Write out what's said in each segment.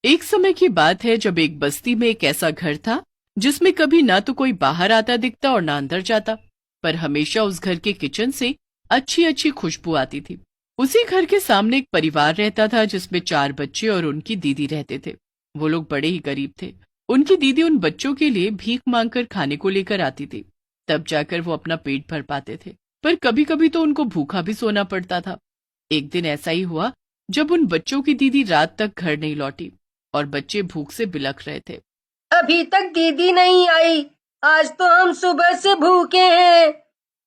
एक समय की बात है जब एक बस्ती में एक ऐसा घर था जिसमें कभी ना तो कोई बाहर आता दिखता और ना अंदर जाता, पर हमेशा उस घर के किचन से अच्छी अच्छी खुशबू आती थी। उसी घर के सामने एक परिवार रहता था जिसमें 4 बच्चे और उनकी दीदी रहते थे। वो लोग बड़े ही गरीब थे। उनकी दीदी उन बच्चों के लिए भीख मांगकर खाने को लेकर आती थी, तब जाकर वो अपना पेट भर पाते थे, पर कभी कभी तो उनको भूखा भी सोना पड़ता था। एक दिन ऐसा ही हुआ जब उन बच्चों की दीदी रात तक घर नहीं लौटी और बच्चे भूख से बिलख रहे थे। अभी तक दीदी नहीं आई, आज तो हम सुबह से भूखे हैं।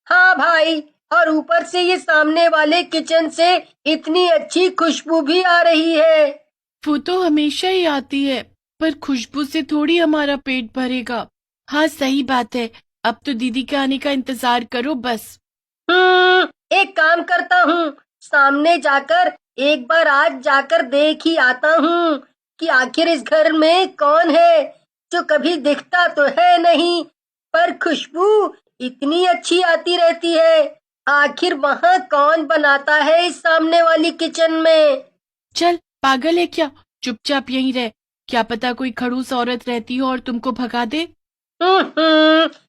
हाँ भाई, और ऊपर से ये सामने वाले किचन से इतनी अच्छी खुशबू भी आ रही है। वो तो हमेशा ही आती है, पर खुशबू से थोड़ी हमारा पेट भरेगा। हाँ सही बात है, अब तो दीदी के आने का इंतजार करो बस। एक काम करता हूँ, सामने जाकर एक बार आज जाकर देख ही आता हूँ कि आखिर इस घर में कौन है जो कभी दिखता तो है नहीं, पर खुशबू इतनी अच्छी आती रहती है। आखिर वहाँ कौन बनाता है इस सामने वाली किचन में। चल पागल है क्या, चुपचाप यहीं रह। क्या पता कोई खड़ूस औरत रहती हो और तुमको भगा दे।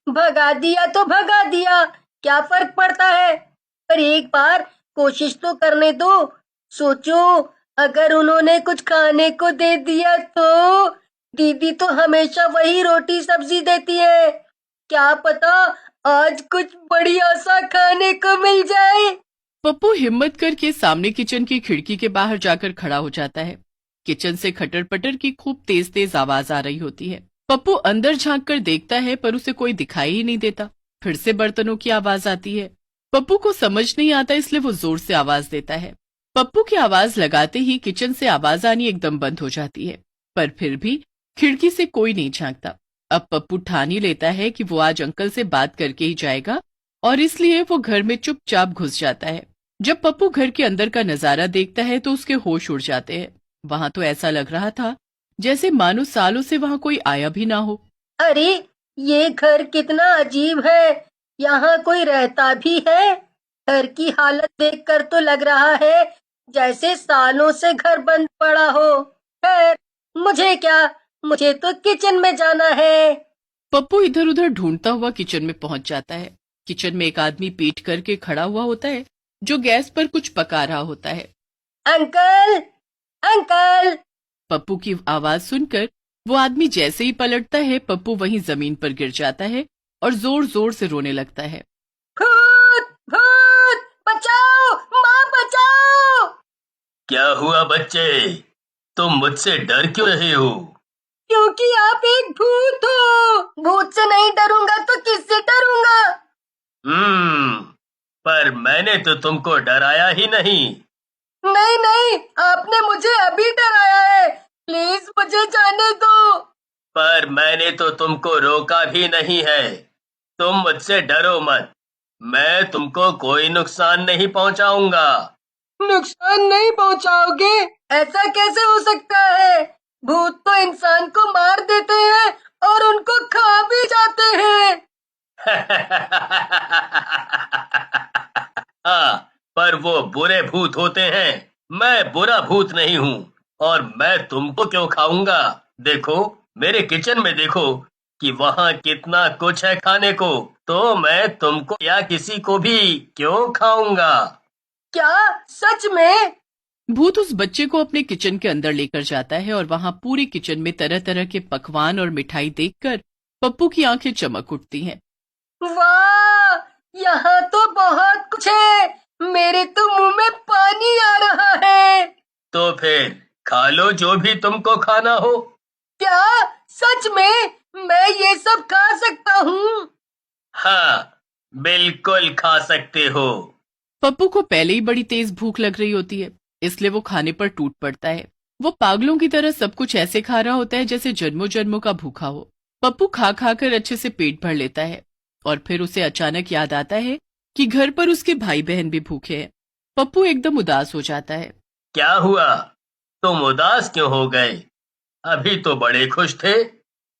भगा दिया तो भगा दिया, क्या फर्क पड़ता है। पर एक बार कोशिश तो करने दो। सोचो, अगर उन्होंने कुछ खाने को दे दिया तो दीदी तो हमेशा वही रोटी सब्जी देती है। क्या पता आज कुछ बढ़िया सा खाने को मिल जाए। पप्पू हिम्मत करके सामने किचन की खिड़की के बाहर जाकर खड़ा हो जाता है। किचन से खटर पटर की खूब तेज तेज आवाज आ रही होती है। पप्पू अंदर झांक कर देखता है पर उसे कोई दिखाई ही नहीं देता। फिर से बर्तनों की आवाज आती है। पप्पू को समझ नहीं आता, इसलिए वो जोर से आवाज देता है। पप्पू की आवाज लगाते ही किचन से आवाज आनी एकदम बंद हो जाती है, पर फिर भी खिड़की से कोई नहीं झांकता। अब पप्पू ठान ही लेता है कि वो आज अंकल से बात करके ही जाएगा और इसलिए वो घर में चुपचाप घुस जाता है। जब पप्पू घर के अंदर का नजारा देखता है तो उसके होश उड़ जाते हैं। वहां तो ऐसा लग रहा था जैसे मानो सालों से वहां कोई आया भी ना हो। अरे, ये घर कितना अजीब है, यहाँ कोई रहता भी है। घर की हालत देखकर तो लग रहा है जैसे सालों से घर बंद पड़ा हो। खैर, मुझे क्या, मुझे तो किचन में जाना है। पप्पू इधर उधर ढूंढता हुआ किचन में पहुंच जाता है। किचन में एक आदमी पीठ करके खड़ा हुआ होता है जो गैस पर कुछ पका रहा होता है। Uncle, uncle. पप्पू की आवाज सुनकर वो आदमी जैसे ही पलटता है, पप्पू वहीं जमीन पर गिर जाता है और जोर जोर से रोने लगता है। भूत, भूत, बचाओ, माँ बचाओ। क्या हुआ बच्चे, तुम मुझसे डर क्यों रहे हो? क्योंकि आप एक भूत हो। भूत से नहीं डरूंगा तो किससे डरूंगा। पर मैंने तो तुमको डराया ही नहीं। नहीं नहीं, आपने मुझे अभी डराया है। प्लीज मुझे जाने दो। पर मैंने तो तुमको रोका भी नहीं है। तुम मुझसे डरो मत, मैं तुमको कोई नुकसान नहीं पहुंचाऊंगा। नुकसान नहीं पहुंचाओगे? ऐसा कैसे हो सकता है? भूत तो इंसान को मार देते हैं और उनको खा भी जाते हैं। हाँ, पर वो बुरे भूत होते हैं। मैं बुरा भूत नहीं हूँ और मैं तुमको क्यों खाऊंगा। देखो, मेरे किचन में देखो कि वहाँ कितना कुछ है खाने को, तो मैं तुमको या किसी को भी क्यों खाऊंगा। क्या सच में? भूत उस बच्चे को अपने किचन के अंदर लेकर जाता है और वहां पूरे किचन में तरह तरह के पकवान और मिठाई देखकर पप्पू की आंखें चमक उठती हैं। वाह, यहाँ तो बहुत कुछ है। मेरे तो मुंह में पानी आ रहा है। तो फिर खा लो जो भी तुमको खाना हो। क्या सच में मैं ये सब खा सकता हूँ? हाँ, बिल्कुल खा सकते हो। पप्पू को पहले ही बड़ी तेज भूख लग रही होती है, इसलिए वो खाने पर टूट पड़ता है। वो पागलों की तरह सब कुछ ऐसे खा रहा होता है जैसे जन्मों जन्मों का भूखा हो। पप्पू खा खा कर अच्छे से पेट भर लेता है और फिर उसे अचानक याद आता है कि घर पर उसके भाई बहन भी भूखे हैं। पप्पू एकदम उदास हो जाता है। क्या हुआ, तुम उदास क्यों हो गए? अभी तो बड़े खुश थे।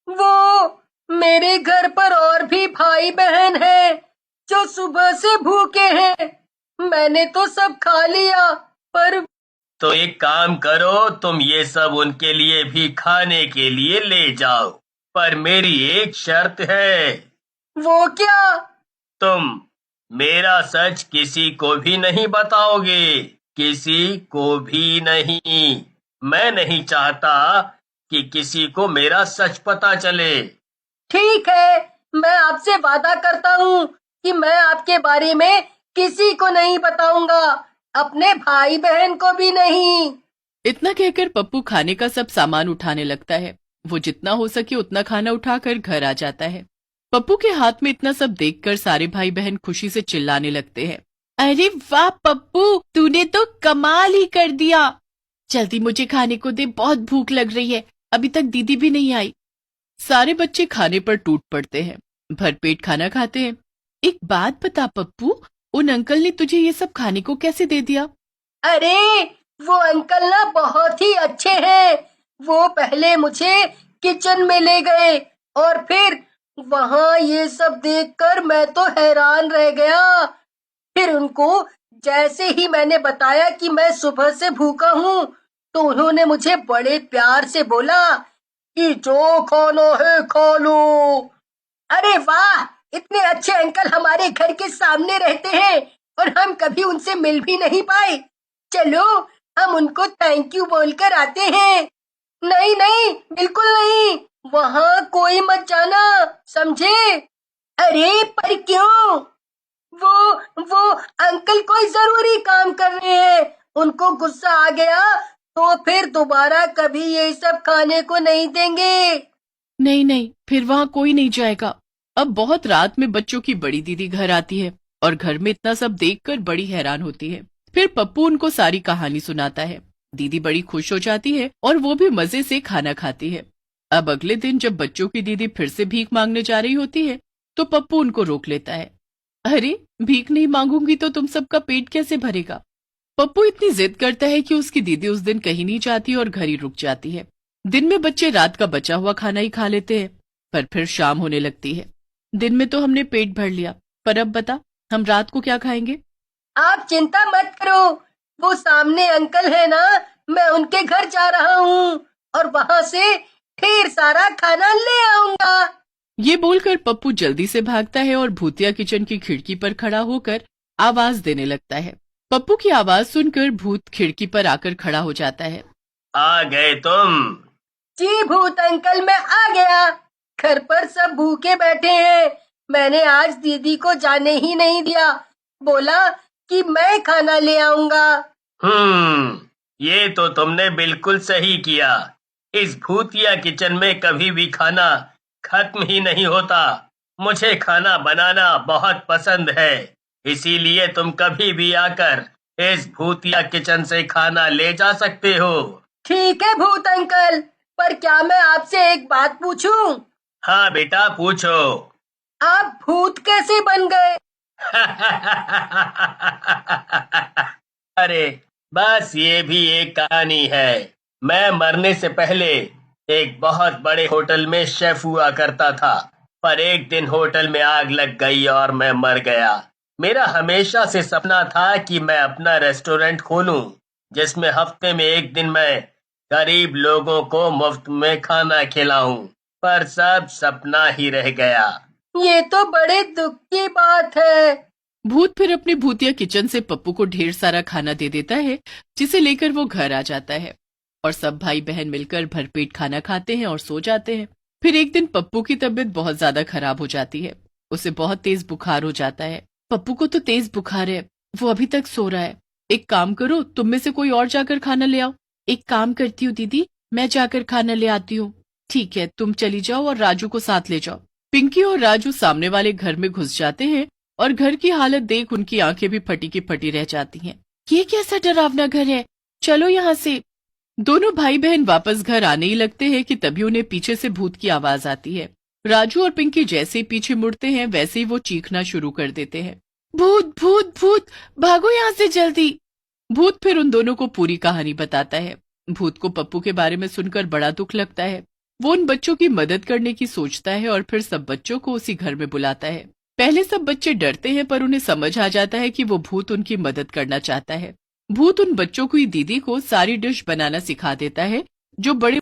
वो, मेरे घर पर और भी भाई बहन हैं जो सुबह से भूखे हैं। मैंने तो सब खा लिया, पर तो एक काम करो, तुम ये सब उनके लिए भी खाने के लिए ले जाओ, पर मेरी एक शर्त है। वो क्या? तुम मेरा सच किसी को भी नहीं बताओगे, किसी को भी नहीं। मैं नहीं चाहता कि किसी को मेरा सच पता चले। ठीक है, मैं आपसे वादा करता हूँ कि मैं आपके बारे में किसी को नहीं बताऊंगा, अपने भाई बहन को भी नहीं। इतना कहकर पप्पू खाने का सब सामान उठाने लगता है। वो जितना हो सके उतना खाना उठाकर घर आ जाता है। पप्पू के हाथ में इतना सब देखकर सारे भाई बहन खुशी से चिल्लाने लगते हैं। अरे वाह पप्पू, तूने तो कमाल ही कर दिया। जल्दी मुझे खाने को दे, बहुत भूख लग रही है, अभी तक दीदी भी नहीं आई। सारे बच्चे खाने पर टूट पड़ते हैं, भरपेट खाना खाते हैं। एक बात बता पप्पू, उन अंकल ने तुझे ये सब खाने को कैसे दे दिया? अरे वो अंकल ना बहुत ही अच्छे हैं। वो पहले मुझे किचन में ले गए और फिर वहाँ ये सब देखकर मैं तो हैरान रह गया। फिर उनको जैसे ही मैंने बताया कि मैं सुबह से भूखा हूँ, तो उन्होंने मुझे बड़े प्यार से बोला कि जो खाना है खा लो। अरे वाह, इतने अच्छे अंकल हमारे घर के सामने रहते हैं और हम कभी उनसे मिल भी नहीं पाए। चलो हम उनको थैंक यू बोलकर आते हैं। नहीं नहीं, बिल्कुल नहीं, वहाँ कोई मत जाना, समझे? अरे पर क्यों? वो अंकल कोई जरूरी काम कर रहे हैं, उनको गुस्सा आ गया तो फिर दोबारा कभी ये सब खाने को नहीं देंगे। नहीं नहीं, फिर वहाँ कोई नहीं जाएगा। अब बहुत रात में बच्चों की बड़ी दीदी घर आती है और घर में इतना सब देखकर बड़ी हैरान होती है। फिर पप्पू उनको सारी कहानी सुनाता है। दीदी बड़ी खुश हो जाती है और वो भी मजे से खाना खाती है। अब अगले दिन जब बच्चों की दीदी फिर से भीख मांगने जा रही होती है, तो पप्पू उनको रोक लेता है। अरे भीख नहीं मांगूंगी तो तुम सबका पेट कैसे भरेगा? पप्पू इतनी जिद करता है कि उसकी दीदी उस दिन कहीं नहीं जाती और घर ही रुक जाती है। दिन में बच्चे रात का बचा हुआ खाना ही खा लेते हैं, पर फिर शाम होने लगती है। दिन में तो हमने पेट भर लिया, पर अब बता हम रात को क्या खाएंगे? आप चिंता मत करो, वो सामने अंकल है ना, मैं उनके घर जा रहा हूँ और वहाँ से ढेर सारा खाना ले आऊंगा। ये बोलकर पप्पू जल्दी से भागता है और भूतिया किचन की खिड़की पर खड़ा होकर आवाज देने लगता है। पप्पू की आवाज सुनकर भूत खिड़की पर आकर खड़ा हो जाता है। आ गए तुम? जी भूत अंकल, मैं आ गया। घर पर सब भूखे बैठे हैं, मैंने आज दीदी को जाने ही नहीं दिया, बोला कि मैं खाना ले आऊंगा। ये तो तुमने बिल्कुल सही किया। इस भूतिया किचन में कभी भी खाना खत्म ही नहीं होता। मुझे खाना बनाना बहुत पसंद है, इसीलिए तुम कभी भी आकर इस भूतिया किचन से खाना ले जा सकते हो। ठीक है भूत अंकल, पर क्या मैं आपसे एक बात पूछूं? हाँ बेटा, पूछो। आप भूत कैसे बन गए? अरे बस ये भी एक कहानी है। मैं मरने से पहले एक बहुत बड़े होटल में शेफ हुआ करता था, पर एक दिन होटल में आग लग गई और मैं मर गया। मेरा हमेशा से सपना था कि मैं अपना रेस्टोरेंट खोलूं, जिसमें हफ्ते में एक दिन मैं गरीब लोगों को मुफ्त में खाना खिलाऊं, पर सब सपना ही रह गया। ये तो बड़े दुख की बात है। भूत फिर अपने भूतिया किचन से पप्पू को ढेर सारा खाना दे देता है, जिसे लेकर वो घर आ जाता है और सब भाई बहन मिलकर भरपेट खाना खाते हैं और सो जाते हैं। फिर एक दिन पप्पू की तबीयत बहुत ज्यादा खराब हो जाती है, उसे बहुत तेज बुखार हो जाता है। पप्पू को तो तेज बुखार है, वो अभी तक सो रहा है। एक काम करो, तुम में से कोई और जाकर खाना ले आओ। एक काम करती हूँ दीदी, मैं जाकर खाना ले आती हूँ। ठीक है, तुम चली जाओ और राजू को साथ ले जाओ। पिंकी और राजू सामने वाले घर में घुस जाते हैं और घर की हालत देख उनकी आंखें भी फटी की फटी रह जाती हैं। ये कैसा डरावना घर है, चलो यहाँ से। दोनों भाई बहन वापस घर आने ही लगते हैं कि तभी उन्हें पीछे से भूत की आवाज आती है। राजू और पिंकी जैसे ही पीछे मुड़ते हैं वैसे ही वो चीखना शुरू कर देते हैं, भूत भूत भूत, भागो यहाँ से जल्दी। भूत फिर उन दोनों को पूरी कहानी बताता है। भूत को पप्पू के बारे में सुनकर बड़ा दुख लगता है। वो उन बच्चों की मदद करने की सोचता है और फिर सब बच्चों को उसी घर में बुलाता है। पहले सब बच्चे डरते हैं, पर उन्हें समझ आ जाता है कि वो भूत उनकी मदद करना चाहता है। भूत उन बच्चों की दीदी को सारी डिश बनाना सिखा देता है जो बड़े